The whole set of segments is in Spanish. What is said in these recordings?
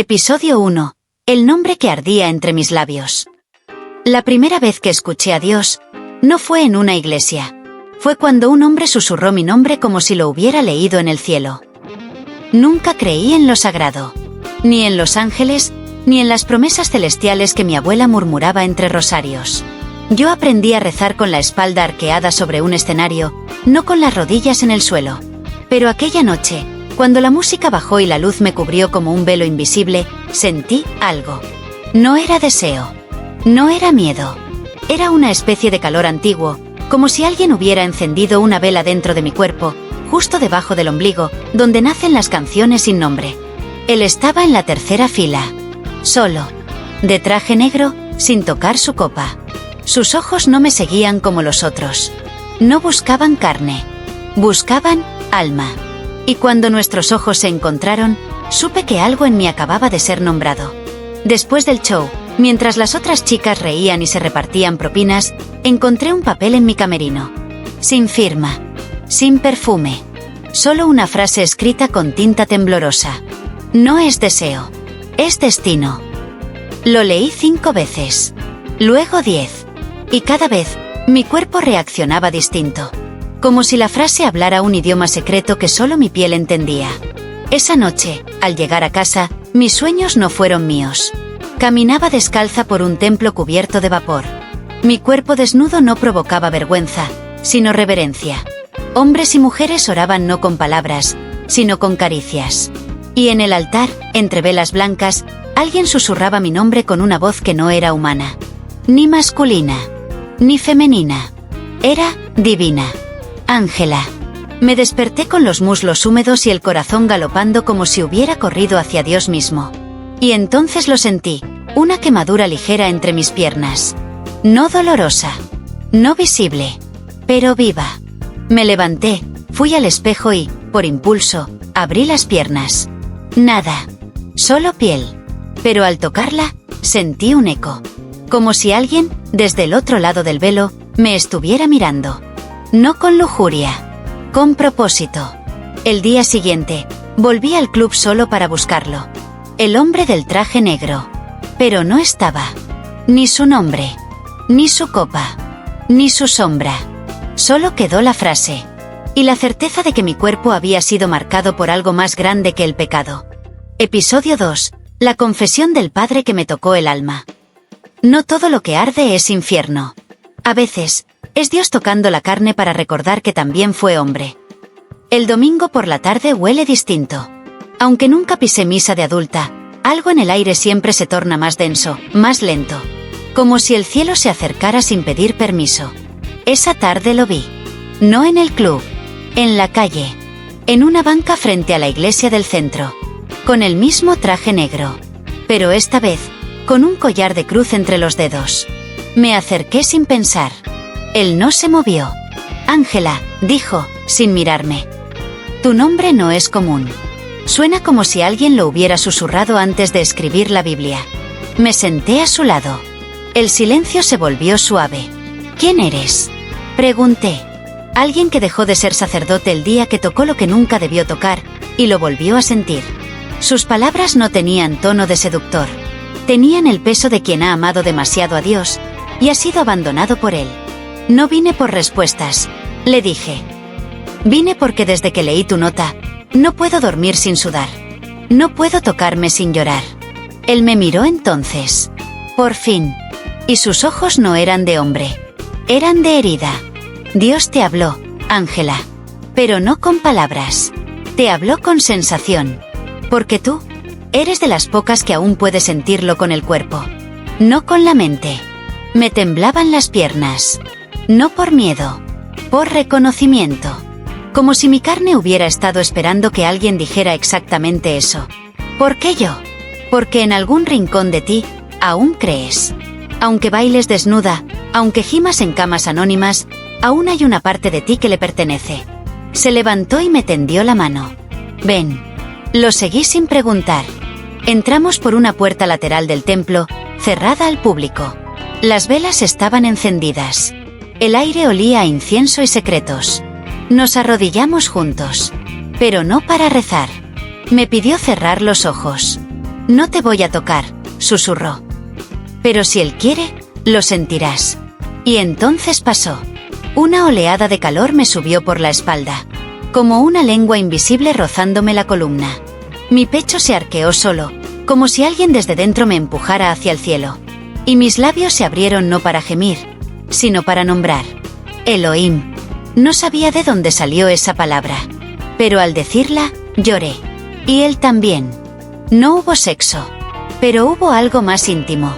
Episodio 1. El nombre que ardía entre mis labios. La primera vez que escuché a Dios, no fue en una iglesia. Fue cuando un hombre susurró mi nombre como si lo hubiera leído en el cielo. Nunca creí en lo sagrado, ni en los ángeles, ni en las promesas celestiales que mi abuela murmuraba entre rosarios. Yo aprendí a rezar con la espalda arqueada sobre un escenario, no con las rodillas en el suelo. Pero aquella noche, cuando la música bajó y la luz me cubrió como un velo invisible, sentí algo. No era deseo. No era miedo. Era una especie de calor antiguo, como si alguien hubiera encendido una vela dentro de mi cuerpo, justo debajo del ombligo, donde nacen las canciones sin nombre. Él estaba en la tercera fila. Solo. De traje negro, sin tocar su copa. Sus ojos no me seguían como los otros. No buscaban carne. Buscaban alma. Y cuando nuestros ojos se encontraron, supe que algo en mí acababa de ser nombrado. Después del show, mientras las otras chicas reían y se repartían propinas, encontré un papel en mi camerino. Sin firma. Sin perfume. Solo una frase escrita con tinta temblorosa. No es deseo. Es destino. Lo leí 5 veces. Luego 10. Y cada vez, mi cuerpo reaccionaba distinto. Como si la frase hablara un idioma secreto que solo mi piel entendía. Esa noche, al llegar a casa, mis sueños no fueron míos. Caminaba descalza por un templo cubierto de vapor. Mi cuerpo desnudo no provocaba vergüenza, sino reverencia. Hombres y mujeres oraban no con palabras, sino con caricias. Y en el altar, entre velas blancas, alguien susurraba mi nombre con una voz que no era humana. Ni masculina, ni femenina. Era divina. Ángela. Me desperté con los muslos húmedos y el corazón galopando como si hubiera corrido hacia Dios mismo. Y entonces lo sentí, una quemadura ligera entre mis piernas. No dolorosa. No visible. Pero viva. Me levanté, fui al espejo y, por impulso, abrí las piernas. Nada. Solo piel. Pero al tocarla, sentí un eco. Como si alguien, desde el otro lado del velo, me estuviera mirando. No con lujuria. Con propósito. El día siguiente, volví al club solo para buscarlo. El hombre del traje negro. Pero no estaba. Ni su nombre. Ni su copa. Ni su sombra. Solo quedó la frase. Y la certeza de que mi cuerpo había sido marcado por algo más grande que el pecado. Episodio 2. La confesión del padre que me tocó el alma. No todo lo que arde es infierno. A veces, es Dios tocando la carne para recordar que también fue hombre. El domingo por la tarde huele distinto. Aunque nunca pisé misa de adulta, algo en el aire siempre se torna más denso, más lento. Como si el cielo se acercara sin pedir permiso. Esa tarde lo vi. No en el club. En la calle. En una banca frente a la iglesia del centro. Con el mismo traje negro. Pero esta vez, con un collar de cruz entre los dedos. Me acerqué sin pensar. Él no se movió. Ángela, dijo, sin mirarme. Tu nombre no es común. Suena como si alguien lo hubiera susurrado antes de escribir la Biblia. Me senté a su lado. El silencio se volvió suave. ¿Quién eres? Pregunté. Alguien que dejó de ser sacerdote el día que tocó lo que nunca debió tocar, y lo volvió a sentir. Sus palabras no tenían tono de seductor. Tenían el peso de quien ha amado demasiado a Dios, y ha sido abandonado por él. No vine por respuestas, le dije. Vine porque desde que leí tu nota, no puedo dormir sin sudar. No puedo tocarme sin llorar. Él me miró entonces. Por fin. Y sus ojos no eran de hombre. Eran de herida. Dios te habló, Ángela. Pero no con palabras. Te habló con sensación. Porque tú, eres de las pocas que aún puede sentirlo con el cuerpo. No con la mente. Me temblaban las piernas. No por miedo. Por reconocimiento. Como si mi carne hubiera estado esperando que alguien dijera exactamente eso. ¿Por qué yo? Porque en algún rincón de ti, aún crees. Aunque bailes desnuda, aunque gimas en camas anónimas, aún hay una parte de ti que le pertenece. Se levantó y me tendió la mano. Ven. Lo seguí sin preguntar. Entramos por una puerta lateral del templo, cerrada al público. Las velas estaban encendidas. El aire olía a incienso y secretos. Nos arrodillamos juntos. Pero no para rezar. Me pidió cerrar los ojos. No te voy a tocar, susurró. Pero si él quiere, lo sentirás. Y entonces pasó. Una oleada de calor me subió por la espalda, como una lengua invisible rozándome la columna. Mi pecho se arqueó solo, como si alguien desde dentro me empujara hacia el cielo. Y mis labios se abrieron no para gemir, sino para nombrar. Elohim. No sabía de dónde salió esa palabra, pero al decirla, lloré. Y él también. No hubo sexo, pero hubo algo más íntimo.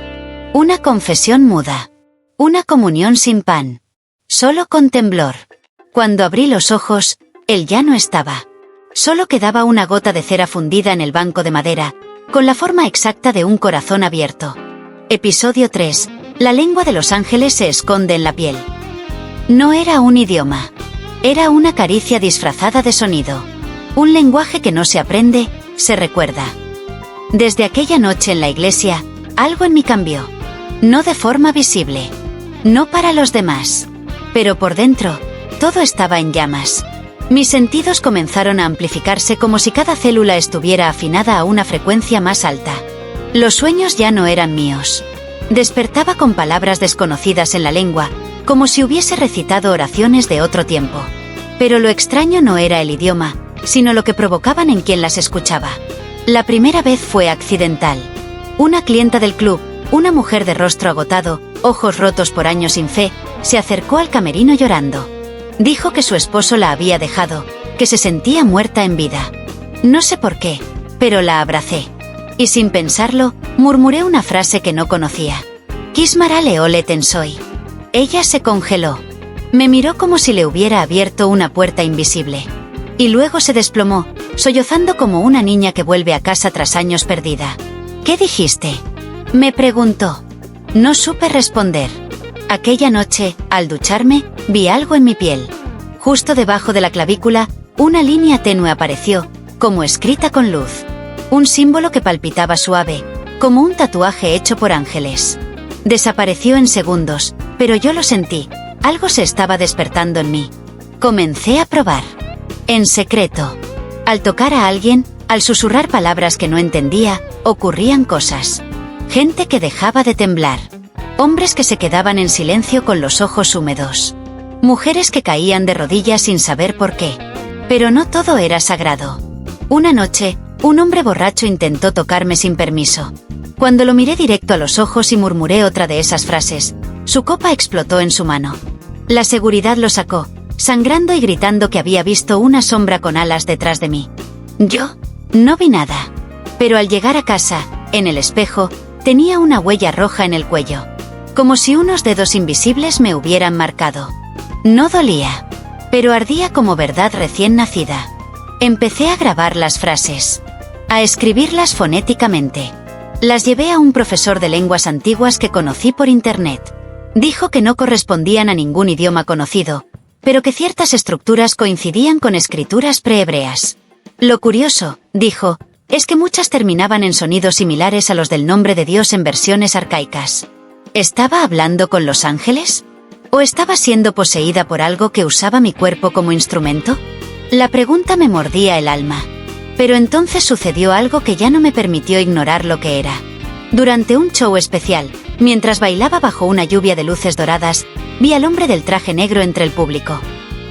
Una confesión muda. Una comunión sin pan. Solo con temblor. Cuando abrí los ojos, él ya no estaba. Solo quedaba una gota de cera fundida en el banco de madera, con la forma exacta de un corazón abierto. Episodio 3. La lengua de los ángeles se esconde en la piel. No era un idioma. Era una caricia disfrazada de sonido. Un lenguaje que no se aprende, se recuerda. Desde aquella noche en la iglesia, algo en mí cambió. No de forma visible. No para los demás. Pero por dentro, todo estaba en llamas. Mis sentidos comenzaron a amplificarse como si cada célula estuviera afinada a una frecuencia más alta. Los sueños ya no eran míos. Despertaba con palabras desconocidas en la lengua, como si hubiese recitado oraciones de otro tiempo. Pero lo extraño no era el idioma, sino lo que provocaban en quien las escuchaba. La primera vez fue accidental. Una clienta del club, una mujer de rostro agotado, ojos rotos por años sin fe, se acercó al camerino llorando. Dijo que su esposo la había dejado, que se sentía muerta en vida. No sé por qué, pero la abracé. Y sin pensarlo, murmuré una frase que no conocía. Kismara leole tensoi. Ella se congeló. Me miró como si le hubiera abierto una puerta invisible. Y luego se desplomó, sollozando como una niña que vuelve a casa tras años perdida. ¿Qué dijiste?, me preguntó. No supe responder. Aquella noche, al ducharme, vi algo en mi piel. Justo debajo de la clavícula, una línea tenue apareció, como escrita con luz. Un símbolo que palpitaba suave, como un tatuaje hecho por ángeles. Desapareció en segundos, pero yo lo sentí. Algo se estaba despertando en mí. Comencé a probar. En secreto. Al tocar a alguien, al susurrar palabras que no entendía, ocurrían cosas. Gente que dejaba de temblar. Hombres que se quedaban en silencio con los ojos húmedos. Mujeres que caían de rodillas sin saber por qué. Pero no todo era sagrado. Una noche, un hombre borracho intentó tocarme sin permiso. Cuando lo miré directo a los ojos y murmuré otra de esas frases, su copa explotó en su mano. La seguridad lo sacó, sangrando y gritando que había visto una sombra con alas detrás de mí. Yo no vi nada. Pero al llegar a casa, en el espejo, tenía una huella roja en el cuello. Como si unos dedos invisibles me hubieran marcado. No dolía, pero ardía como verdad recién nacida. Empecé a grabar las frases. A escribirlas fonéticamente. Las llevé a un profesor de lenguas antiguas que conocí por internet. Dijo que no correspondían a ningún idioma conocido, pero que ciertas estructuras coincidían con escrituras prehebreas. Lo curioso, dijo, es que muchas terminaban en sonidos similares a los del nombre de Dios en versiones arcaicas. ¿Estaba hablando con los ángeles? ¿O estaba siendo poseída por algo que usaba mi cuerpo como instrumento? La pregunta me mordía el alma. Pero entonces sucedió algo que ya no me permitió ignorar lo que era. Durante un show especial, mientras bailaba bajo una lluvia de luces doradas, vi al hombre del traje negro entre el público.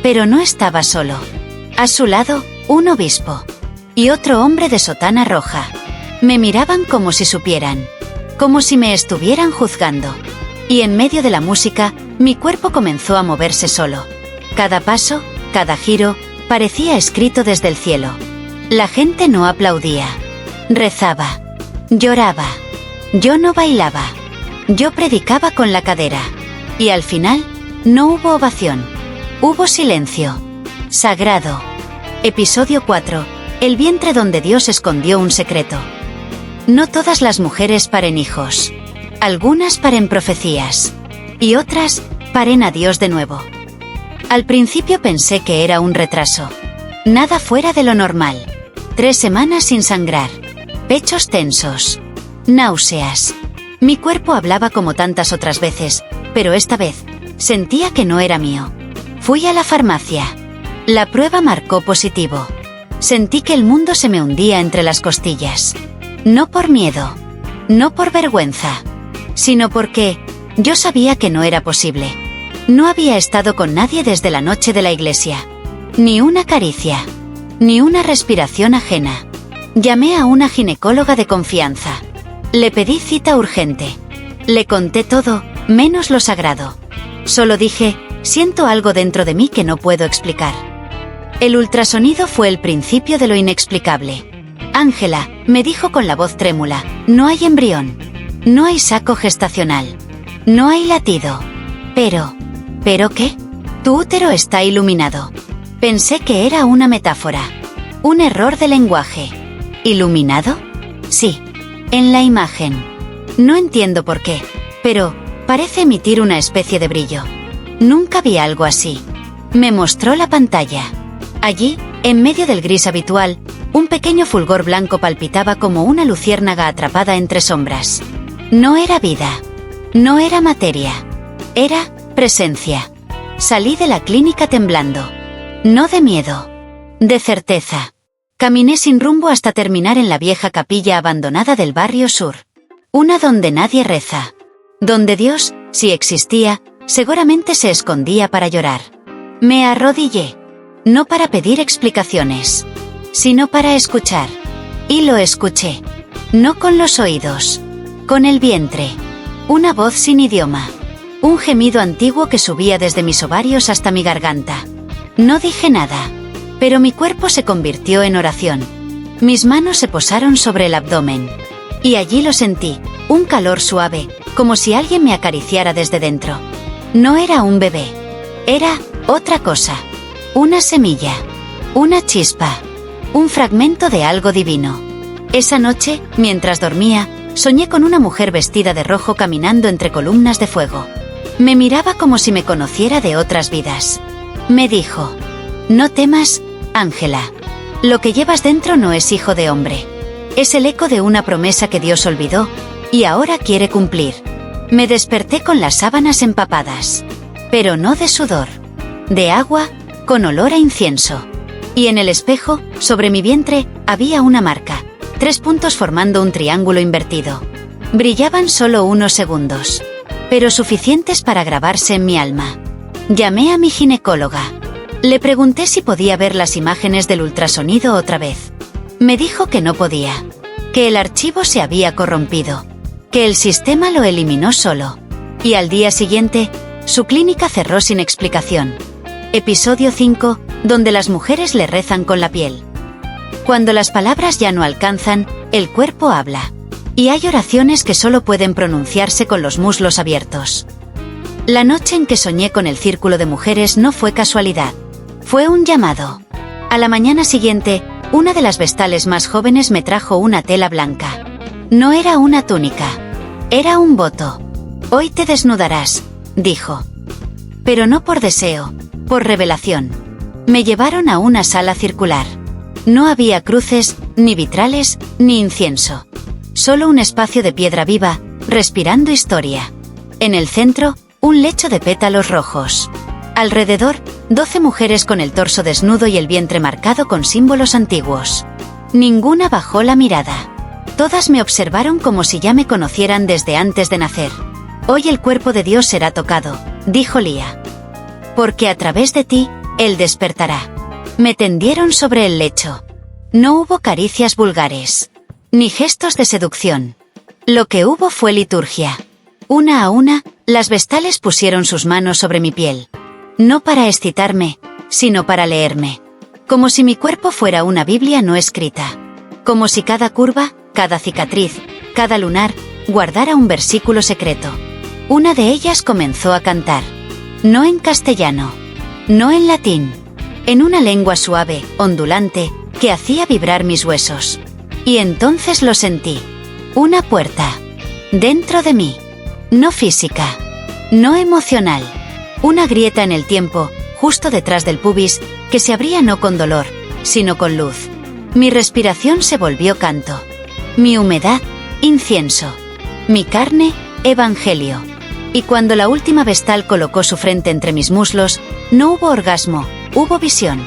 Pero no estaba solo. A su lado, un obispo. Y otro hombre de sotana roja. Me miraban como si supieran. Como si me estuvieran juzgando. Y en medio de la música, mi cuerpo comenzó a moverse solo. Cada paso, cada giro, parecía escrito desde el cielo. La gente no aplaudía. Rezaba. Lloraba. Yo no bailaba. Yo predicaba con la cadera. Y al final, no hubo ovación. Hubo silencio. Sagrado. Episodio 4. El vientre donde Dios escondió un secreto. No todas las mujeres paren hijos. Algunas paren profecías. Y otras, paren a Dios de nuevo. Al principio pensé que era un retraso. Nada fuera de lo normal. 3 semanas sin sangrar. Pechos tensos. Náuseas. Mi cuerpo hablaba como tantas otras veces, pero esta vez, sentía que no era mío. Fui a la farmacia. La prueba marcó positivo. Sentí que el mundo se me hundía entre las costillas. No por miedo, no por vergüenza, sino porque yo sabía que no era posible. No había estado con nadie desde la noche de la iglesia. Ni una caricia, ni una respiración ajena. Llamé a una ginecóloga de confianza. Le pedí cita urgente. Le conté todo, menos lo sagrado. Solo dije, siento algo dentro de mí que no puedo explicar. El ultrasonido fue el principio de lo inexplicable. Ángela, me dijo con la voz trémula, no hay embrión. No hay saco gestacional. No hay latido. ¿Pero qué? Tu útero está iluminado. Pensé que era una metáfora. Un error de lenguaje. ¿Iluminado? Sí. En la imagen. No entiendo por qué, pero parece emitir una especie de brillo. Nunca vi algo así. Me mostró la pantalla. Allí, en medio del gris habitual, un pequeño fulgor blanco palpitaba como una luciérnaga atrapada entre sombras. No era vida. No era materia. Era presencia. Salí de la clínica temblando. No de miedo. De certeza. Caminé sin rumbo hasta terminar en la vieja capilla abandonada del barrio sur. Una donde nadie reza. Donde Dios, si existía, seguramente se escondía para llorar. Me arrodillé. No para pedir explicaciones, sino para escuchar. Y lo escuché. No con los oídos. Con el vientre. Una voz sin idioma. Un gemido antiguo que subía desde mis ovarios hasta mi garganta. No dije nada. Pero mi cuerpo se convirtió en oración. Mis manos se posaron sobre el abdomen. Y allí lo sentí, un calor suave, como si alguien me acariciara desde dentro. No era un bebé. Era otra cosa. Una semilla. Una chispa. Un fragmento de algo divino. Esa noche, mientras dormía, soñé con una mujer vestida de rojo caminando entre columnas de fuego. Me miraba como si me conociera de otras vidas. Me dijo: no temas, Ángela. Lo que llevas dentro no es hijo de hombre. Es el eco de una promesa que Dios olvidó, y ahora quiere cumplir. Me desperté con las sábanas empapadas. Pero no de sudor. De agua, con olor a incienso. Y en el espejo, sobre mi vientre, había una marca. 3 puntos formando un triángulo invertido. Brillaban solo unos segundos. Pero suficientes para grabarse en mi alma. Llamé a mi ginecóloga. Le pregunté si podía ver las imágenes del ultrasonido otra vez. Me dijo que no podía. Que el archivo se había corrompido. Que el sistema lo eliminó solo. Y al día siguiente, su clínica cerró sin explicación. Episodio 5, donde las mujeres le rezan con la piel. Cuando las palabras ya no alcanzan, el cuerpo habla. Y hay oraciones que solo pueden pronunciarse con los muslos abiertos. La noche en que soñé con el círculo de mujeres no fue casualidad. Fue un llamado. A la mañana siguiente, una de las vestales más jóvenes me trajo una tela blanca. No era una túnica. Era un voto. Hoy te desnudarás, dijo. Pero no por deseo, por revelación. Me llevaron a una sala circular. No había cruces, ni vitrales, ni incienso. Solo un espacio de piedra viva, respirando historia. En el centro, un lecho de pétalos rojos. Alrededor, 12 mujeres con el torso desnudo y el vientre marcado con símbolos antiguos. Ninguna bajó la mirada. Todas me observaron como si ya me conocieran desde antes de nacer. Hoy el cuerpo de Dios será tocado, dijo Lía. Porque a través de ti, Él despertará. Me tendieron sobre el lecho. No hubo caricias vulgares. Ni gestos de seducción. Lo que hubo fue liturgia. Una a una, las vestales pusieron sus manos sobre mi piel. No para excitarme, sino para leerme. Como si mi cuerpo fuera una Biblia no escrita. Como si cada curva, cada cicatriz, cada lunar, guardara un versículo secreto. Una de ellas comenzó a cantar. No en castellano. No en latín. En una lengua suave, ondulante, que hacía vibrar mis huesos. Y entonces lo sentí. Una puerta. Dentro de mí. No física. No emocional. Una grieta en el tiempo, justo detrás del pubis, que se abría no con dolor, sino con luz. Mi respiración se volvió canto. Mi humedad, incienso. Mi carne, evangelio. Y cuando la última vestal colocó su frente entre mis muslos, no hubo orgasmo, hubo visión.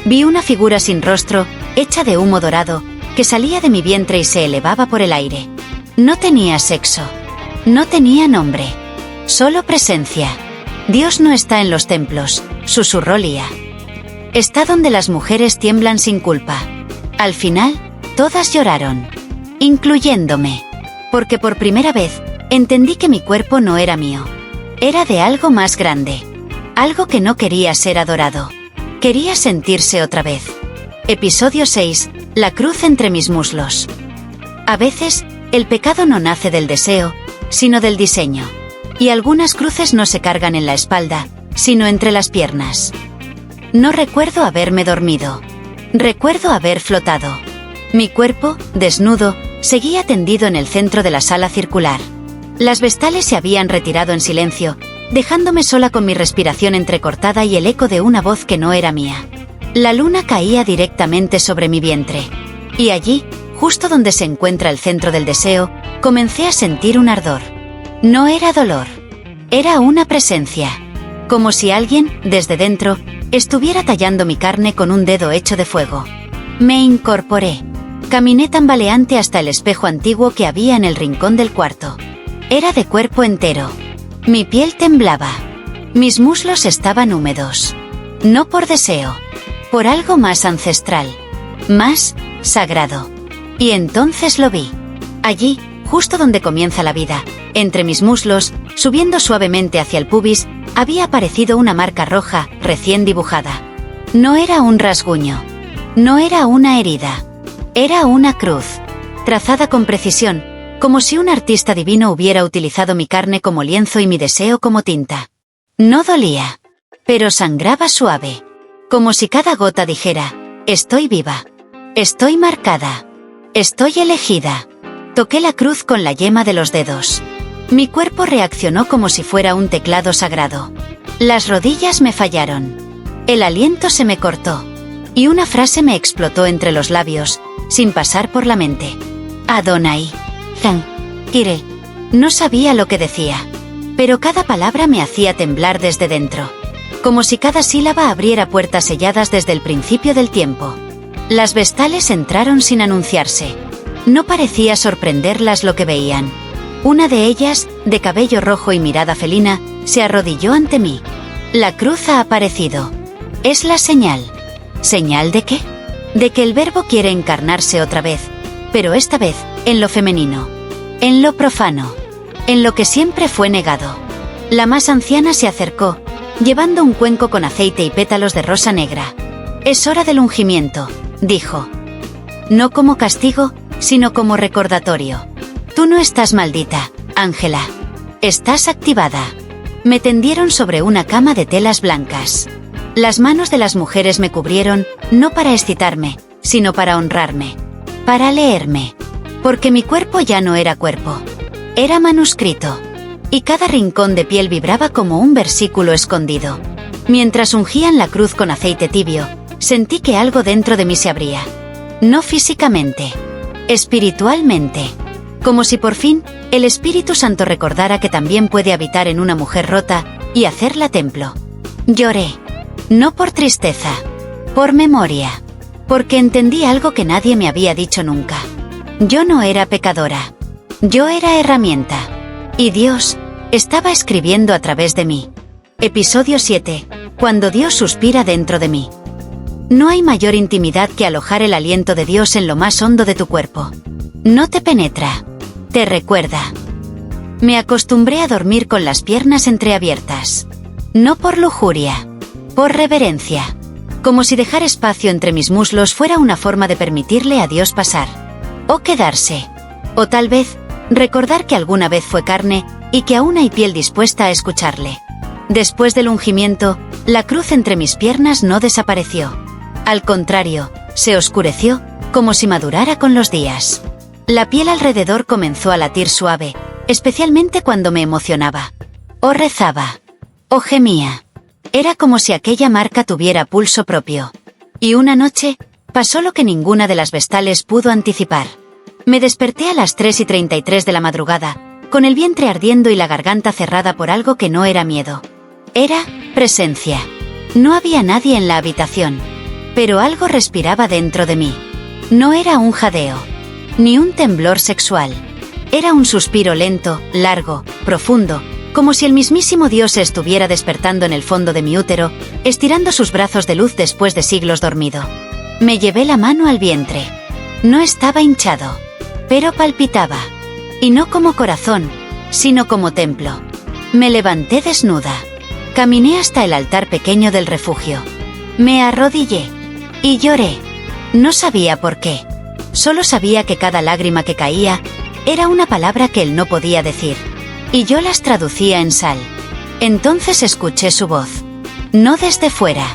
Vi una figura sin rostro, hecha de humo dorado, que salía de mi vientre y se elevaba por el aire. No tenía sexo. No tenía nombre. Solo presencia. Dios no está en los templos, susurró Lía. Está donde las mujeres tiemblan sin culpa. Al final, todas lloraron. Incluyéndome. Porque por primera vez, entendí que mi cuerpo no era mío. Era de algo más grande. Algo que no quería ser adorado. Quería sentirse otra vez. Episodio 6. La cruz entre mis muslos. A veces, el pecado no nace del deseo, sino del diseño. Y algunas cruces no se cargan en la espalda, sino entre las piernas. No recuerdo haberme dormido. Recuerdo haber flotado. Mi cuerpo, desnudo, seguía tendido en el centro de la sala circular. Las vestales se habían retirado en silencio, dejándome sola con mi respiración entrecortada y el eco de una voz que no era mía. La luna caía directamente sobre mi vientre. Y allí, justo donde se encuentra el centro del deseo, comencé a sentir un ardor. No era dolor. Era una presencia. Como si alguien, desde dentro, estuviera tallando mi carne con un dedo hecho de fuego. Me incorporé. Caminé tambaleante hasta el espejo antiguo que había en el rincón del cuarto. Era de cuerpo entero. Mi piel temblaba. Mis muslos estaban húmedos. No por deseo. Por algo más ancestral. Más sagrado. Y entonces lo vi. Allí, justo donde comienza la vida, entre mis muslos, subiendo suavemente hacia el pubis, había aparecido una marca roja, recién dibujada. No era un rasguño. No era una herida. Era una cruz. Trazada con precisión, como si un artista divino hubiera utilizado mi carne como lienzo y mi deseo como tinta. No dolía. Pero sangraba suave. Como si cada gota dijera, estoy viva. Estoy marcada. Estoy elegida. Toqué la cruz con la yema de los dedos. Mi cuerpo reaccionó como si fuera un teclado sagrado. Las rodillas me fallaron. El aliento se me cortó. Y una frase me explotó entre los labios, sin pasar por la mente. Adonai. Kire. No sabía lo que decía. Pero cada palabra me hacía temblar desde dentro. Como si cada sílaba abriera puertas selladas desde el principio del tiempo. Las vestales entraron sin anunciarse. No parecía sorprenderlas lo que veían. Una de ellas, de cabello rojo y mirada felina, se arrodilló ante mí. La cruz ha aparecido. Es la señal. ¿Señal de qué? De que el verbo quiere encarnarse otra vez, pero esta vez, en lo femenino. En lo profano. En lo que siempre fue negado. La más anciana se acercó, llevando un cuenco con aceite y pétalos de rosa negra. Es hora del ungimiento, dijo. No como castigo, sino como recordatorio. Tú no estás maldita, Ángela. Estás activada. Me tendieron sobre una cama de telas blancas. Las manos de las mujeres me cubrieron, no para excitarme, sino para honrarme. Para leerme. Porque mi cuerpo ya no era cuerpo. Era manuscrito. Y cada rincón de piel vibraba como un versículo escondido. Mientras ungían la cruz con aceite tibio, sentí que algo dentro de mí se abría. No físicamente. Espiritualmente. Como si por fin, el Espíritu Santo recordara que también puede habitar en una mujer rota, y hacerla templo. Lloré. No por tristeza. Por memoria. Porque entendí algo que nadie me había dicho nunca. Yo no era pecadora. Yo era herramienta. Y Dios estaba escribiendo a través de mí. Episodio 7. Cuando Dios suspira dentro de mí. No hay mayor intimidad que alojar el aliento de Dios en lo más hondo de tu cuerpo. No te penetra. Te recuerda. Me acostumbré a dormir con las piernas entreabiertas. No por lujuria. Por reverencia. Como si dejar espacio entre mis muslos fuera una forma de permitirle a Dios pasar. O quedarse. O tal vez, recordar que alguna vez fue carne, y que aún hay piel dispuesta a escucharle. Después del ungimiento, la cruz entre mis piernas no desapareció. Al contrario, se oscureció, como si madurara con los días. La piel alrededor comenzó a latir suave, especialmente cuando me emocionaba. O rezaba. O gemía. Era como si aquella marca tuviera pulso propio. Y una noche, pasó lo que ninguna de las vestales pudo anticipar. Me desperté a las 3:33 de la madrugada, con el vientre ardiendo y la garganta cerrada por algo que no era miedo. Era presencia. No había nadie en la habitación. Pero algo respiraba dentro de mí. No era un jadeo, ni un temblor sexual. Era un suspiro lento, largo, profundo, como si el mismísimo Dios se estuviera despertando en el fondo de mi útero, estirando sus brazos de luz después de siglos dormido. Me llevé la mano al vientre. No estaba hinchado, pero palpitaba. Y no como corazón, sino como templo. Me levanté desnuda. Caminé hasta el altar pequeño del refugio. Me arrodillé. Y lloré. No sabía por qué. Solo sabía que cada lágrima que caía era una palabra que él no podía decir. Y yo las traducía en sal. Entonces escuché su voz. No desde fuera.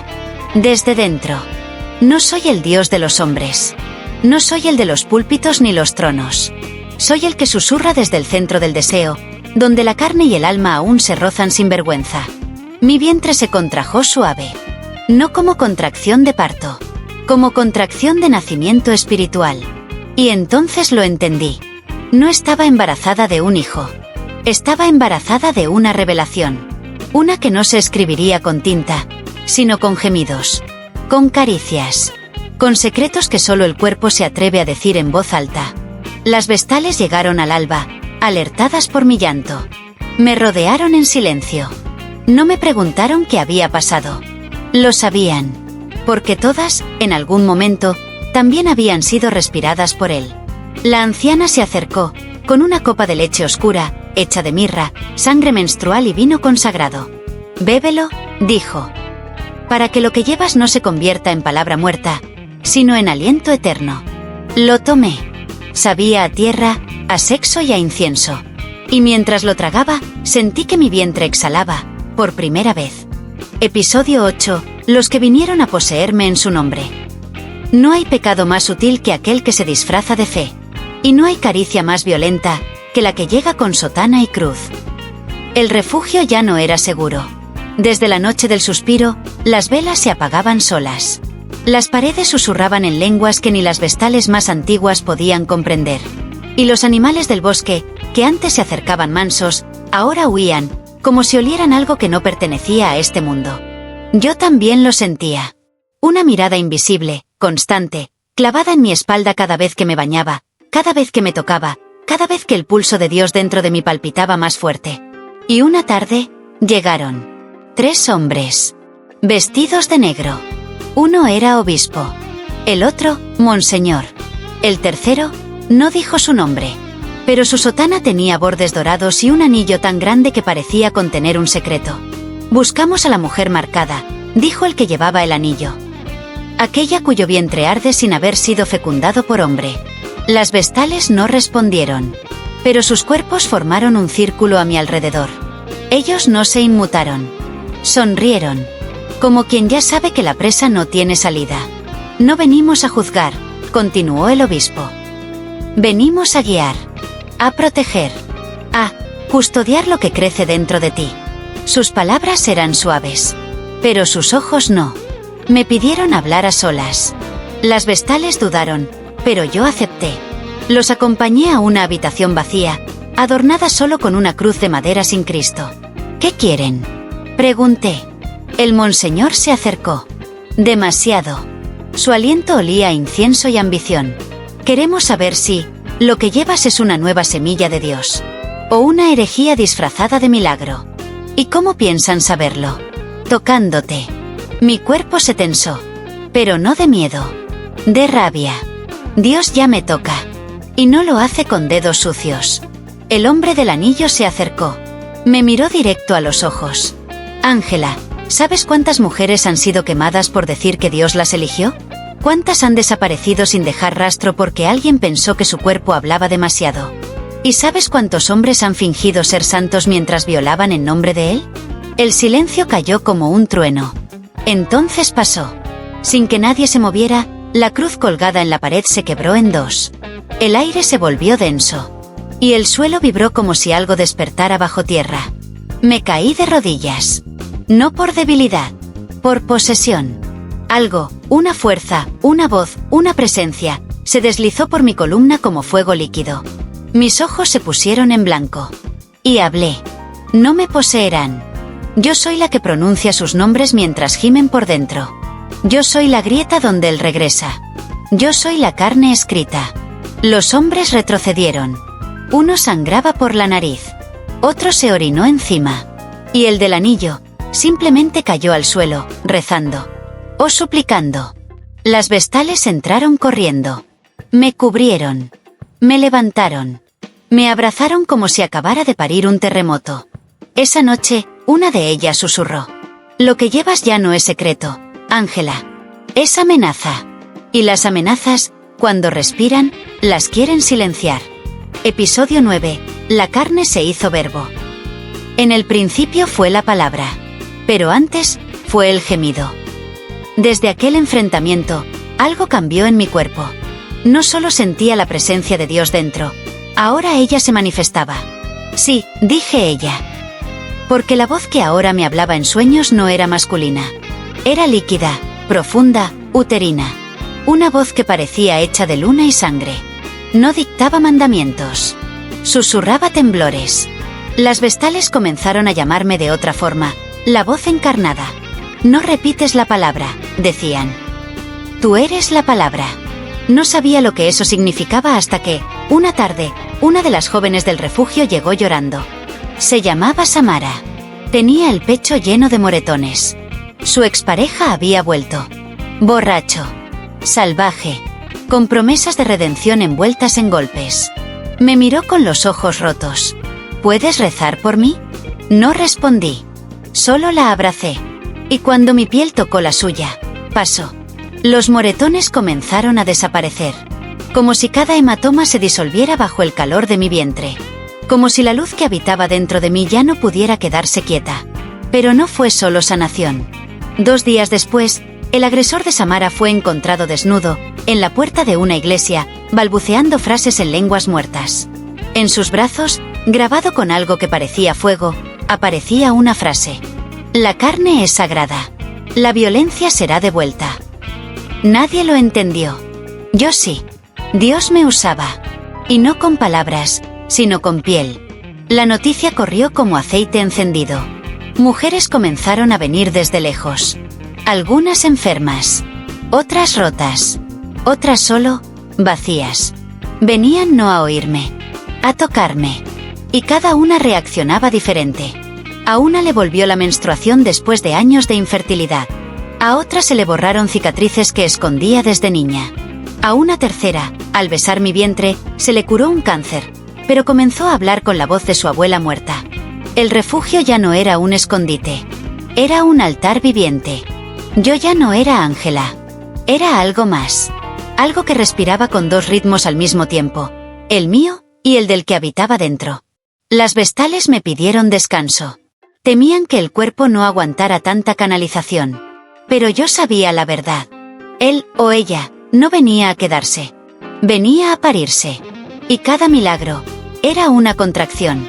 Desde dentro. No soy el Dios de los hombres. No soy el de los púlpitos ni los tronos. Soy el que susurra desde el centro del deseo, donde la carne y el alma aún se rozan sin vergüenza. Mi vientre se contrajo suave. No como contracción de parto. Como contracción de nacimiento espiritual. Y entonces lo entendí. No estaba embarazada de un hijo. Estaba embarazada de una revelación. Una que no se escribiría con tinta, sino con gemidos. Con caricias. Con secretos que solo el cuerpo se atreve a decir en voz alta. Las vestales llegaron al alba, alertadas por mi llanto. Me rodearon en silencio. No me preguntaron qué había pasado. Lo sabían. Porque todas, en algún momento, también habían sido respiradas por él. La anciana se acercó, con una copa de leche oscura, hecha de mirra, sangre menstrual y vino consagrado. «Bébelo», dijo. «Para que lo que llevas no se convierta en palabra muerta, sino en aliento eterno». Lo tomé. Sabía a tierra, a sexo y a incienso. Y mientras lo tragaba, sentí que mi vientre exhalaba, por primera vez. Episodio 8. Los que vinieron a poseerme en su nombre. No hay pecado más sutil que aquel que se disfraza de fe. Y no hay caricia más violenta que la que llega con sotana y cruz. El refugio ya no era seguro. Desde la noche del suspiro, las velas se apagaban solas. Las paredes susurraban en lenguas que ni las vestales más antiguas podían comprender. Y los animales del bosque, que antes se acercaban mansos, ahora huían, como si olieran algo que no pertenecía a este mundo. Yo también lo sentía. Una mirada invisible, constante, clavada en mi espalda cada vez que me bañaba, cada vez que me tocaba, cada vez que el pulso de Dios dentro de mí palpitaba más fuerte. Y una tarde, llegaron 3 hombres, vestidos de negro. Uno era obispo. El otro, monseñor. El tercero, no dijo su nombre. Pero su sotana tenía bordes dorados y un anillo tan grande que parecía contener un secreto. «Buscamos a la mujer marcada», dijo el que llevaba el anillo. «Aquella cuyo vientre arde sin haber sido fecundado por hombre». Las vestales no respondieron. Pero sus cuerpos formaron un círculo a mi alrededor. Ellos no se inmutaron. Sonrieron. Como quien ya sabe que la presa no tiene salida. «No venimos a juzgar», continuó el obispo. «Venimos a guiar. A proteger. A custodiar lo que crece dentro de ti». Sus palabras eran suaves. Pero sus ojos no. Me pidieron hablar a solas. Las vestales dudaron, pero yo acepté. Los acompañé a una habitación vacía, adornada solo con una cruz de madera sin Cristo. «¿Qué quieren?», pregunté. El monseñor se acercó. Demasiado. Su aliento olía a incienso y ambición. «Queremos saber si lo que llevas es una nueva semilla de Dios. O una herejía disfrazada de milagro». «¿Y cómo piensan saberlo?». «Tocándote». Mi cuerpo se tensó. Pero no de miedo. De rabia. Dios ya me toca. Y no lo hace con dedos sucios. El hombre del anillo se acercó. Me miró directo a los ojos. «Ángela, ¿sabes cuántas mujeres han sido quemadas por decir que Dios las eligió? ¿Cuántas han desaparecido sin dejar rastro porque alguien pensó que su cuerpo hablaba demasiado? ¿Y sabes cuántos hombres han fingido ser santos mientras violaban en nombre de él?». El silencio cayó como un trueno. Entonces pasó. Sin que nadie se moviera, la cruz colgada en la pared se quebró en 2. El aire se volvió denso. Y el suelo vibró como si algo despertara bajo tierra. Me caí de rodillas. No por debilidad. Por posesión. Algo, una fuerza, una voz, una presencia, se deslizó por mi columna como fuego líquido. Mis ojos se pusieron en blanco. Y hablé. «No me poseerán. Yo soy la que pronuncia sus nombres mientras gimen por dentro. Yo soy la grieta donde él regresa. Yo soy la carne escrita. Los hombres retrocedieron. Uno sangraba por la nariz. Otro se orinó encima. Y el del anillo simplemente cayó al suelo, rezando o suplicando. Las vestales entraron corriendo. Me cubrieron. Me levantaron. Me abrazaron como si acabara de parir un terremoto. Esa noche, una de ellas susurró: lo que llevas ya no es secreto, Ángela. Es amenaza. Y las amenazas, cuando respiran, las quieren silenciar. Episodio 9. La carne se hizo verbo. En el principio fue la palabra. Pero antes, fue el gemido. Desde aquel enfrentamiento, algo cambió en mi cuerpo. No solo sentía la presencia de Dios dentro. Ahora ella se manifestaba. Sí, dije ella. Porque la voz que ahora me hablaba en sueños no era masculina. Era líquida, profunda, uterina. Una voz que parecía hecha de luna y sangre. No dictaba mandamientos. Susurraba temblores. Las vestales comenzaron a llamarme de otra forma, la voz encarnada. No repites la palabra, decían. Tú eres la palabra. No sabía lo que eso significaba hasta que, una tarde, una de las jóvenes del refugio llegó llorando. Se llamaba Samara. Tenía el pecho lleno de moretones. Su expareja había vuelto. Borracho. Salvaje. Con promesas de redención envueltas en golpes. Me miró con los ojos rotos. ¿Puedes rezar por mí? No respondí. Solo la abracé. Y cuando mi piel tocó la suya, pasó. Los moretones comenzaron a desaparecer. Como si cada hematoma se disolviera bajo el calor de mi vientre. Como si la luz que habitaba dentro de mí ya no pudiera quedarse quieta. Pero no fue solo sanación. 2 días después, el agresor de Samara fue encontrado desnudo, en la puerta de una iglesia, balbuceando frases en lenguas muertas. En sus brazos, grabado con algo que parecía fuego, aparecía una frase. La carne es sagrada. La violencia será devuelta. Nadie lo entendió. Yo sí. Dios me usaba. Y no con palabras, sino con piel. La noticia corrió como aceite encendido. Mujeres comenzaron a venir desde lejos. Algunas enfermas. Otras rotas. Otras solo, vacías. Venían no a oírme, a tocarme. Y cada una reaccionaba diferente. A una le volvió la menstruación después de años de infertilidad. A otra se le borraron cicatrices que escondía desde niña. A una tercera, al besar mi vientre, se le curó un cáncer, pero comenzó a hablar con la voz de su abuela muerta. El refugio ya no era un escondite. Era un altar viviente. Yo ya no era Ángela. Era algo más. Algo que respiraba con 2 ritmos al mismo tiempo. El mío y el del que habitaba dentro. Las vestales me pidieron descanso. Temían que el cuerpo no aguantara tanta canalización. Pero yo sabía la verdad. Él o ella no venía a quedarse. Venía a parirse. Y cada milagro era una contracción.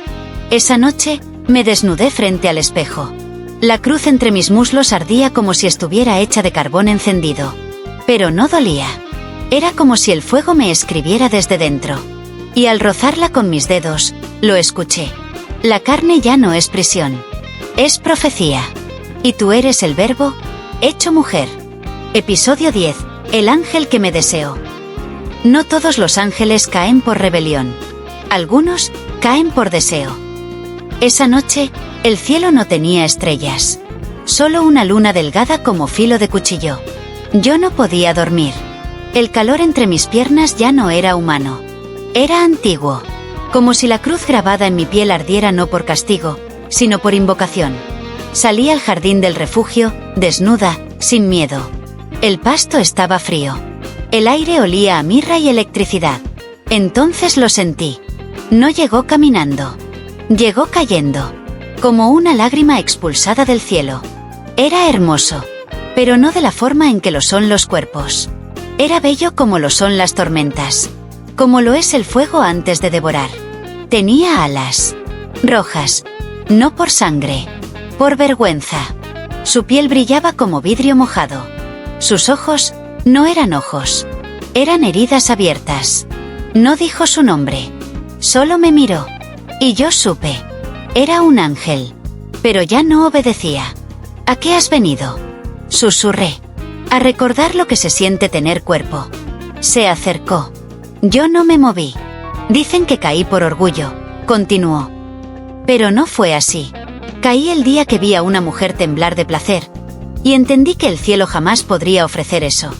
Esa noche, me desnudé frente al espejo. La cruz entre mis muslos ardía como si estuviera hecha de carbón encendido. Pero no dolía. Era como si el fuego me escribiera desde dentro. Y al rozarla con mis dedos, lo escuché. La carne ya no es prisión. Es profecía. Y tú eres el verbo, hecho mujer. Episodio 10. El ángel que me deseó. No todos los ángeles caen por rebelión. Algunos caen por deseo. Esa noche, el cielo no tenía estrellas. Solo una luna delgada como filo de cuchillo. Yo no podía dormir. El calor entre mis piernas ya no era humano. Era antiguo. Como si la cruz grabada en mi piel ardiera no por castigo, sino por invocación. Salí al jardín del refugio, desnuda, sin miedo. El pasto estaba frío. El aire olía a mirra y electricidad. Entonces lo sentí. No llegó caminando. Llegó cayendo. Como una lágrima expulsada del cielo. Era hermoso. Pero no de la forma en que lo son los cuerpos. Era bello como lo son las tormentas. Como lo es el fuego antes de devorar. Tenía alas. Rojas. No por sangre. Por vergüenza. Su piel brillaba como vidrio mojado. Sus ojos no eran ojos. Eran heridas abiertas. No dijo su nombre. Solo me miró. Y yo supe. Era un ángel. Pero ya no obedecía. ¿A qué has venido? Susurré. A recordar lo que se siente tener cuerpo. Se acercó. Yo no me moví. Dicen que caí por orgullo, continuó. Pero no fue así. Caí el día que vi a una mujer temblar de placer, y entendí que el cielo jamás podría ofrecer eso.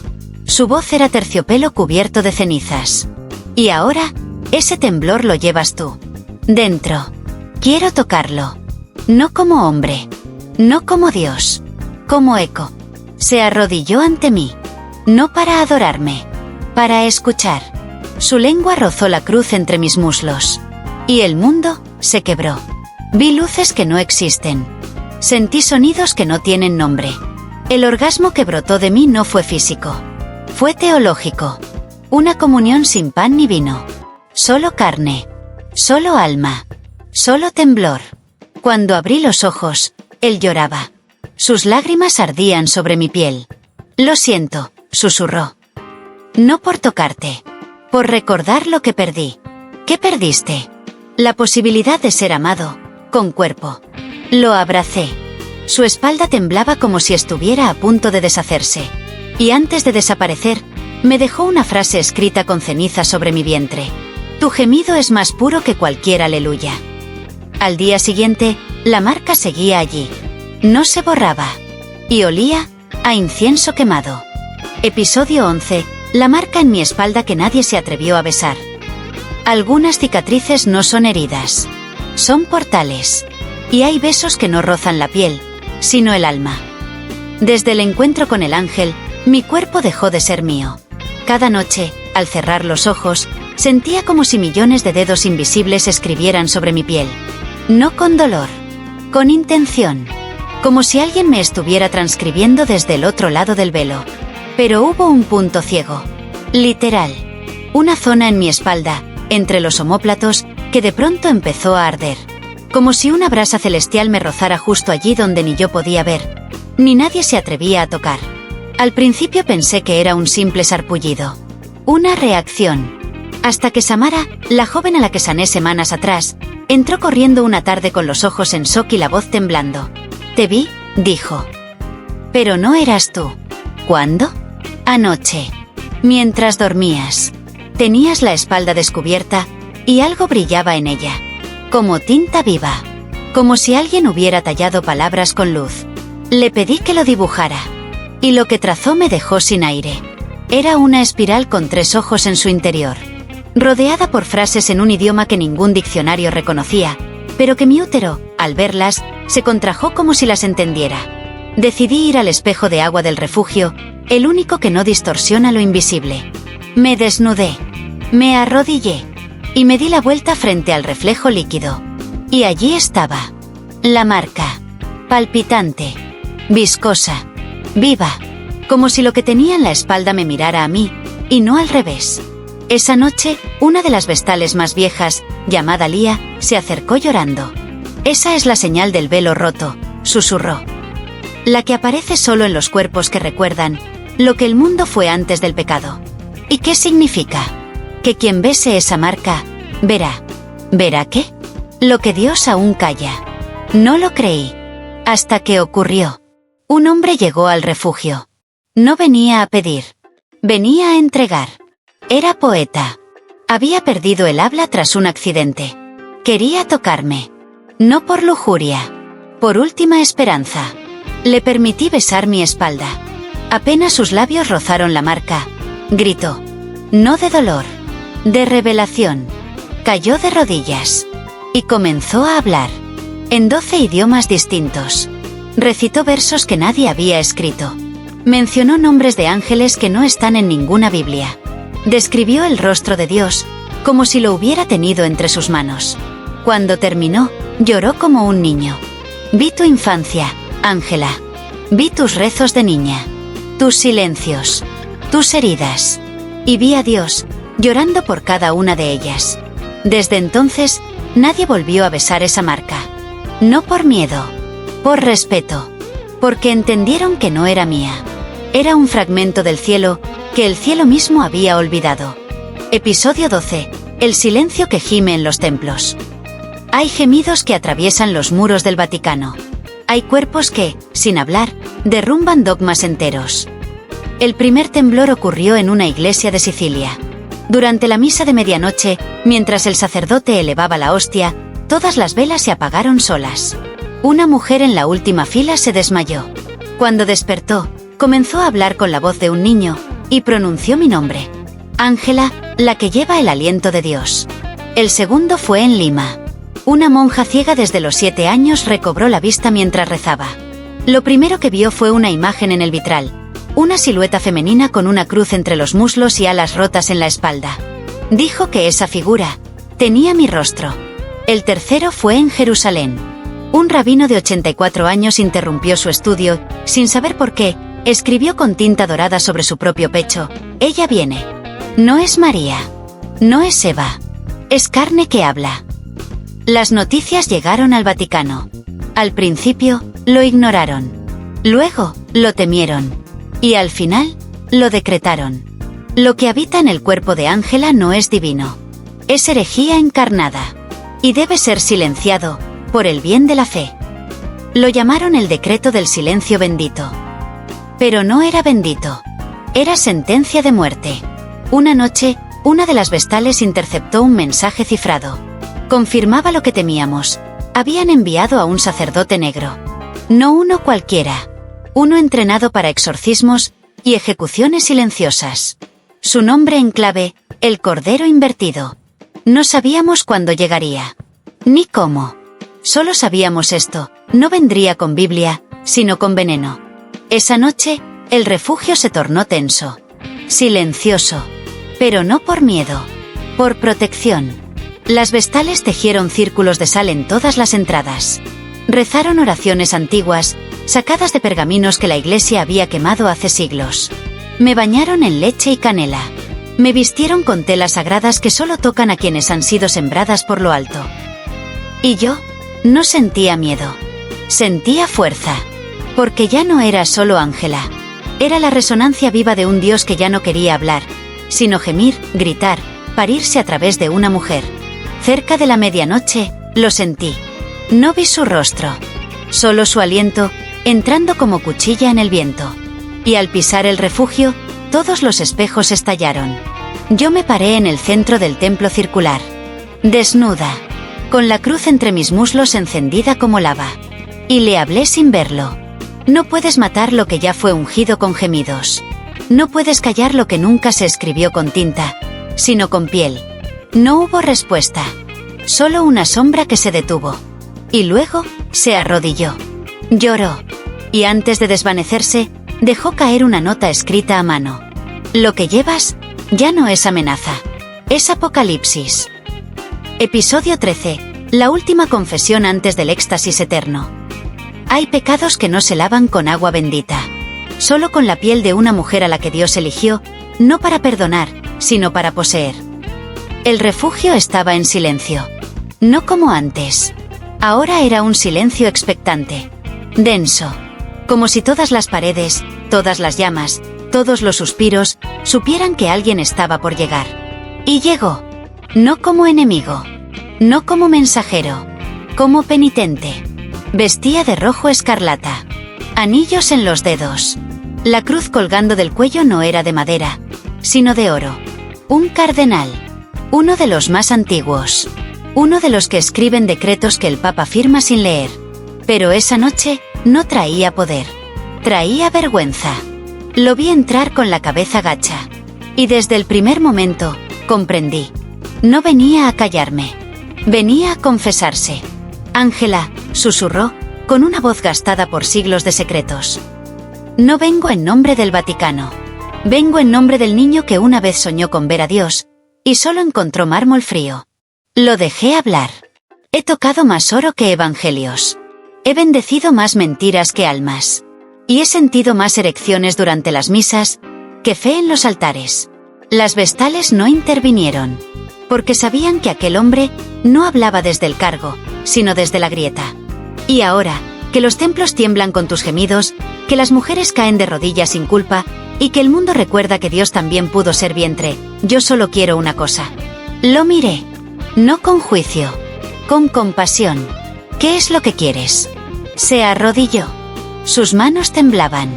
Su voz era terciopelo cubierto de cenizas. Y ahora, ese temblor lo llevas tú. Dentro. Quiero tocarlo. No como hombre. No como Dios. Como eco. Se arrodilló ante mí. No para adorarme. Para escuchar. Su lengua rozó la cruz entre mis muslos. Y el mundo se quebró. Vi luces que no existen. Sentí sonidos que no tienen nombre. El orgasmo que brotó de mí no fue físico. Fue teológico. Una comunión sin pan ni vino. Solo carne. Solo alma. Solo temblor. Cuando abrí los ojos, él lloraba. Sus lágrimas ardían sobre mi piel. Lo siento, susurró. No por tocarte. Por recordar lo que perdí. ¿Qué perdiste? La posibilidad de ser amado, con cuerpo. Lo abracé. Su espalda temblaba como si estuviera a punto de deshacerse. Y antes de desaparecer, me dejó una frase escrita con ceniza sobre mi vientre. Tu gemido es más puro que cualquier aleluya. Al día siguiente, la marca seguía allí. No se borraba. Y olía a incienso quemado. Episodio 11. La marca en mi espalda que nadie se atrevió a besar. Algunas cicatrices no son heridas. Son portales. Y hay besos que no rozan la piel, sino el alma. Desde el encuentro con el ángel, mi cuerpo dejó de ser mío. Cada noche, al cerrar los ojos, sentía como si millones de dedos invisibles escribieran sobre mi piel. No con dolor, con intención. Como si alguien me estuviera transcribiendo desde el otro lado del velo. Pero hubo un punto ciego. Literal. Una zona en mi espalda, entre los omóplatos, que de pronto empezó a arder. Como si una brasa celestial me rozara justo allí donde ni yo podía ver, ni nadie se atrevía a tocar. Al principio pensé que era un simple sarpullido. Una reacción. Hasta que Samara, la joven a la que sané semanas atrás, entró corriendo una tarde con los ojos en shock y la voz temblando. Te vi, dijo. Pero no eras tú. ¿Cuándo? Anoche. Mientras dormías. Tenías la espalda descubierta, y algo brillaba en ella. Como tinta viva. Como si alguien hubiera tallado palabras con luz. Le pedí que lo dibujara. Y lo que trazó me dejó sin aire. Era una espiral con 3 ojos en su interior. Rodeada por frases en un idioma que ningún diccionario reconocía, pero que mi útero, al verlas, se contrajo como si las entendiera. Decidí ir al espejo de agua del refugio, el único que no distorsiona lo invisible. Me desnudé. Me arrodillé. Y me di la vuelta frente al reflejo líquido. Y allí estaba. La marca. Palpitante. Viscosa. Viva. Como si lo que tenía en la espalda me mirara a mí, y no al revés. Esa noche, una de las vestales más viejas, llamada Lía, se acercó llorando. Esa es la señal del velo roto, susurró. La que aparece solo en los cuerpos que recuerdan lo que el mundo fue antes del pecado. ¿Y qué significa? Que quien bese esa marca, verá. ¿Verá qué? Lo que Dios aún calla. No lo creí. Hasta que ocurrió. Un hombre llegó al refugio. No venía a pedir. Venía a entregar. Era poeta. Había perdido el habla tras un accidente. Quería tocarme. No por lujuria. Por última esperanza. Le permití besar mi espalda. Apenas sus labios rozaron la marca. Gritó. No de dolor. De revelación. Cayó de rodillas. Y comenzó a hablar. En 12 idiomas distintos. Recitó versos que nadie había escrito. Mencionó nombres de ángeles que no están en ninguna Biblia. Describió el rostro de Dios, como si lo hubiera tenido entre sus manos. Cuando terminó, lloró como un niño. Vi tu infancia, Ángela. Vi tus rezos de niña. Tus silencios. Tus heridas. Y vi a Dios, llorando por cada una de ellas. Desde entonces, nadie volvió a besar esa marca. No por miedo. Por respeto. Porque entendieron que no era mía. Era un fragmento del cielo, que el cielo mismo había olvidado. Episodio 12. El silencio que gime en los templos. Hay gemidos que atraviesan los muros del Vaticano. Hay cuerpos que, sin hablar, derrumban dogmas enteros. El primer temblor ocurrió en una iglesia de Sicilia. Durante la misa de medianoche, mientras el sacerdote elevaba la hostia, todas las velas se apagaron solas. Una mujer en la última fila se desmayó. Cuando despertó, comenzó a hablar con la voz de un niño, y pronunció mi nombre. Ángela, la que lleva el aliento de Dios. El segundo fue en Lima. Una monja ciega desde los 7 años recobró la vista mientras rezaba. Lo primero que vio fue una imagen en el vitral. Una silueta femenina con una cruz entre los muslos y alas rotas en la espalda. Dijo que esa figura tenía mi rostro. El tercero fue en Jerusalén. Un rabino de 84 años interrumpió su estudio, sin saber por qué, escribió con tinta dorada sobre su propio pecho: ella viene. No es María. No es Eva. Es carne que habla. Las noticias llegaron al Vaticano. Al principio, lo ignoraron. Luego, lo temieron. Y al final, lo decretaron. Lo que habita en el cuerpo de Ángela no es divino. Es herejía encarnada. Y debe ser silenciado, por el bien de la fe. Lo llamaron el decreto del silencio bendito. Pero no era bendito. Era sentencia de muerte. Una noche, una de las vestales interceptó un mensaje cifrado. Confirmaba lo que temíamos. Habían enviado a un sacerdote negro. No uno cualquiera. Uno entrenado para exorcismos y ejecuciones silenciosas. Su nombre en clave: el Cordero Invertido. No sabíamos cuándo llegaría. Ni cómo. Solo sabíamos esto: no vendría con Biblia, sino con veneno. Esa noche, el refugio se tornó tenso. Silencioso. Pero no por miedo. Por protección. Las vestales tejieron círculos de sal en todas las entradas. Rezaron oraciones antiguas, sacadas de pergaminos que la iglesia había quemado hace siglos. Me bañaron en leche y canela. Me vistieron con telas sagradas que solo tocan a quienes han sido sembradas por lo alto. Y yo no sentía miedo. Sentía fuerza. Porque ya no era solo Ángela. Era la resonancia viva de un Dios que ya no quería hablar, sino gemir, gritar, parirse a través de una mujer. Cerca de la medianoche, lo sentí. No vi su rostro. Solo su aliento, entrando como cuchilla en el viento. Y al pisar el refugio, todos los espejos estallaron. Yo me paré en el centro del templo circular. Desnuda. Con la cruz entre mis muslos encendida como lava. Y le hablé sin verlo. No puedes matar lo que ya fue ungido con gemidos. No puedes callar lo que nunca se escribió con tinta, sino con piel. No hubo respuesta. Solo una sombra que se detuvo. Y luego, se arrodilló. Lloró. Y antes de desvanecerse, dejó caer una nota escrita a mano. Lo que llevas, ya no es amenaza. Es apocalipsis. Episodio 13. La última confesión antes del éxtasis eterno. Hay pecados que no se lavan con agua bendita. Solo con la piel de una mujer a la que Dios eligió, no para perdonar, sino para poseer. El refugio estaba en silencio. No como antes. Ahora era un silencio expectante. Denso. Como si todas las paredes, todas las llamas, todos los suspiros, supieran que alguien estaba por llegar. Y llegó. No como enemigo. No como mensajero. Como penitente. Vestía de rojo escarlata. Anillos en los dedos. La cruz colgando del cuello no era de madera, sino de oro. Un cardenal. Uno de los más antiguos. Uno de los que escriben decretos que el Papa firma sin leer. Pero esa noche, no traía poder. Traía vergüenza. Lo vi entrar con la cabeza gacha. Y desde el primer momento, comprendí. No venía a callarme. Venía a confesarse. Ángela, susurró, con una voz gastada por siglos de secretos. No vengo en nombre del Vaticano. Vengo en nombre del niño que una vez soñó con ver a Dios, y solo encontró mármol frío. Lo dejé hablar. He tocado más oro que evangelios. He bendecido más mentiras que almas. Y he sentido más erecciones durante las misas, que fe en los altares. Las vestales no intervinieron, porque sabían que aquel hombre no hablaba desde el cargo, sino desde la grieta. Y ahora, que los templos tiemblan con tus gemidos, que las mujeres caen de rodillas sin culpa, y que el mundo recuerda que Dios también pudo ser vientre, yo solo quiero una cosa. Lo miré. No con juicio. Con compasión. ¿Qué es lo que quieres? Se arrodilló. Sus manos temblaban.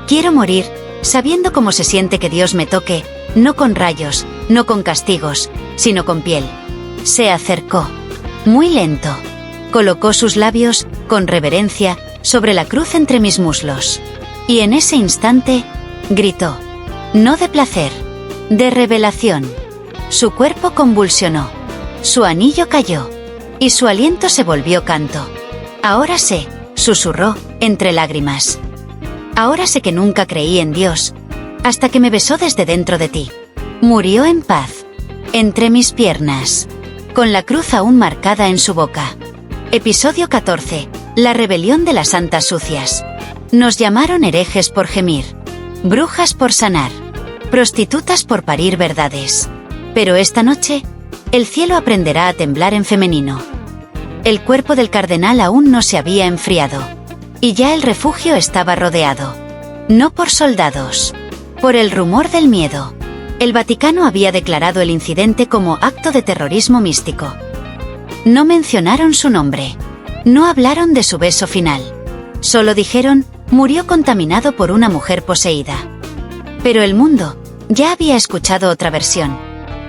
Quiero morir, sabiendo cómo se siente que Dios me toque, no con rayos, no con castigos, sino con piel. Se acercó. Muy lento. Colocó sus labios, con reverencia, sobre la cruz entre mis muslos. Y en ese instante, gritó. No de placer, de revelación. Su cuerpo convulsionó. Su anillo cayó. Y su aliento se volvió canto. Ahora sé, susurró, entre lágrimas. Ahora sé que nunca creí en Dios, hasta que me besó desde dentro de ti. Murió en paz. Entre mis piernas. Con la cruz aún marcada en su boca. Episodio 14. La rebelión de las santas sucias. Nos llamaron herejes por gemir. Brujas por sanar. Prostitutas por parir verdades. Pero esta noche, el cielo aprenderá a temblar en femenino. El cuerpo del cardenal aún no se había enfriado. Y ya el refugio estaba rodeado. No por soldados. Por el rumor del miedo. El Vaticano había declarado el incidente como acto de terrorismo místico. No mencionaron su nombre. No hablaron de su beso final. Solo dijeron, murió contaminado por una mujer poseída. Pero el mundo ya había escuchado otra versión.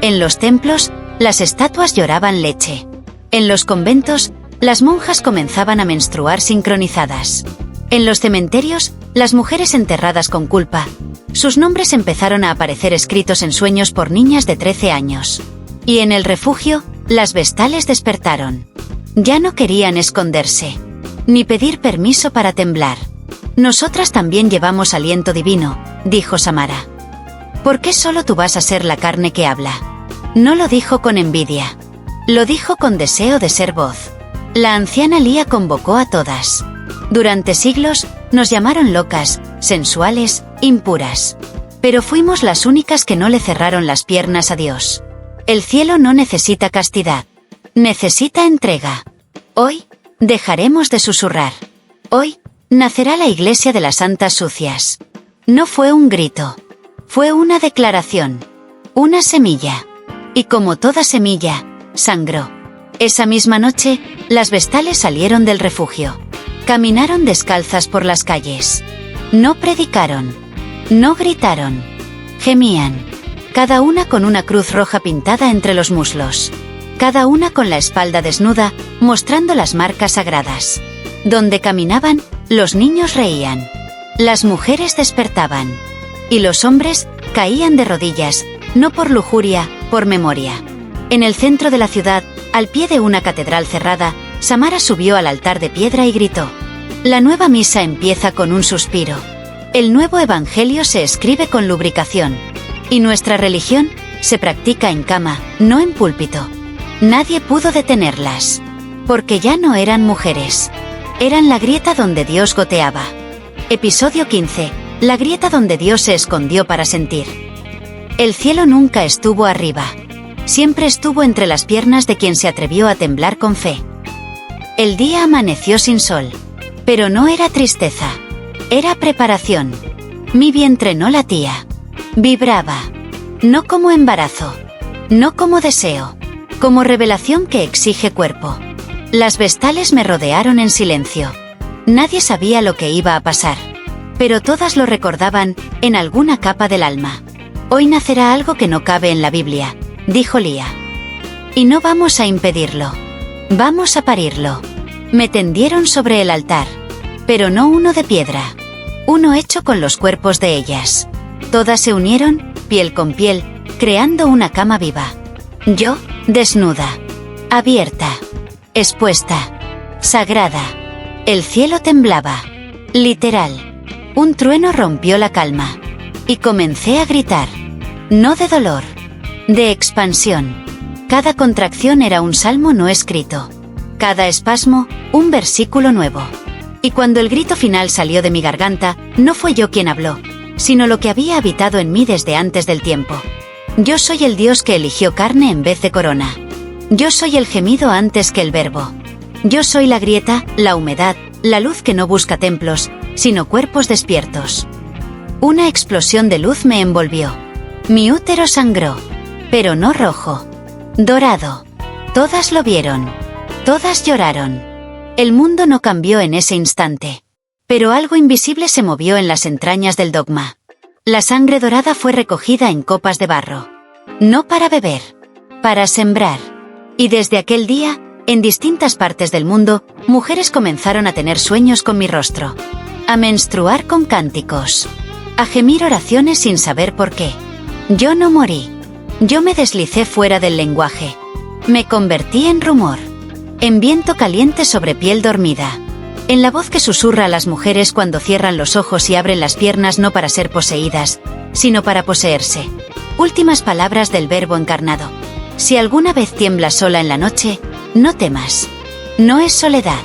En los templos, las estatuas lloraban leche. En los conventos, las monjas comenzaban a menstruar sincronizadas. En los cementerios, las mujeres enterradas con culpa. Sus nombres empezaron a aparecer escritos en sueños por niñas de 13 años. Y en el refugio, las vestales despertaron. Ya no querían esconderse, ni pedir permiso para temblar. Nosotras también llevamos aliento divino, dijo Samara. ¿Por qué solo tú vas a ser la carne que habla? No lo dijo con envidia. Lo dijo con deseo de ser voz. La anciana Lía convocó a todas. Durante siglos, nos llamaron locas, sensuales, impuras. Pero fuimos las únicas que no le cerraron las piernas a Dios. El cielo no necesita castidad. Necesita entrega. Hoy, dejaremos de susurrar. Hoy, nacerá la iglesia de las santas sucias. No fue un grito. Fue una declaración. Una semilla. Y como toda semilla, sangró. Esa misma noche, las vestales salieron del refugio. Caminaron descalzas por las calles. No predicaron. No gritaron. Gemían. Cada una con una cruz roja pintada entre los muslos. Cada una con la espalda desnuda, mostrando las marcas sagradas. Donde caminaban, los niños reían. Las mujeres despertaban. Y los hombres caían de rodillas, no por lujuria, por memoria. En el centro de la ciudad, al pie de una catedral cerrada, Samara subió al altar de piedra y gritó. La nueva misa empieza con un suspiro. El nuevo evangelio se escribe con lubricación. Y nuestra religión se practica en cama, no en púlpito. Nadie pudo detenerlas. Porque ya no eran mujeres. Eran la grieta donde Dios goteaba. Episodio 15. La grieta donde Dios se escondió para sentir. El cielo nunca estuvo arriba. Siempre estuvo entre las piernas de quien se atrevió a temblar con fe. El día amaneció sin sol. Pero no era tristeza. Era preparación. Mi vientre no latía. Vibraba. No como embarazo. No como deseo. Como revelación que exige cuerpo. Las vestales me rodearon en silencio. Nadie sabía lo que iba a pasar. Pero todas lo recordaban, en alguna capa del alma. Hoy nacerá algo que no cabe en la Biblia, dijo Lía. Y no vamos a impedirlo. Vamos a parirlo. Me tendieron sobre el altar. Pero no uno de piedra. Uno hecho con los cuerpos de ellas. Todas se unieron, piel con piel, creando una cama viva. Yo, desnuda. Abierta. Expuesta. Sagrada. El cielo temblaba. Literal. Un trueno rompió la calma. Y comencé a gritar. No de dolor. De expansión. Cada contracción era un salmo no escrito. Cada espasmo, un versículo nuevo. Y cuando el grito final salió de mi garganta, no fue yo quien habló, sino lo que había habitado en mí desde antes del tiempo. Yo soy el Dios que eligió carne en vez de corona. Yo soy el gemido antes que el verbo. Yo soy la grieta, la humedad, la luz que no busca templos, sino cuerpos despiertos. Una explosión de luz me envolvió. Mi útero sangró. Pero no rojo. Dorado. Todas lo vieron. Todas lloraron. El mundo no cambió en ese instante. Pero algo invisible se movió en las entrañas del dogma. La sangre dorada fue recogida en copas de barro. No para beber, para sembrar. Y desde aquel día, en distintas partes del mundo, mujeres comenzaron a tener sueños con mi rostro, a menstruar con cánticos, a gemir oraciones sin saber por qué. Yo no morí. Yo me deslicé fuera del lenguaje. Me convertí en rumor, en viento caliente sobre piel dormida, en la voz que susurra a las mujeres cuando cierran los ojos y abren las piernas no para ser poseídas, sino para poseerse. Últimas palabras del Verbo encarnado. Si alguna vez tiemblas sola en la noche, no temas. No es soledad,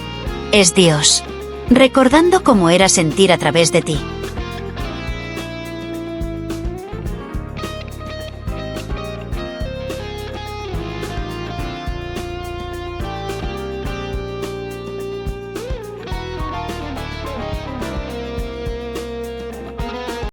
es Dios, recordando cómo era sentir a través de ti.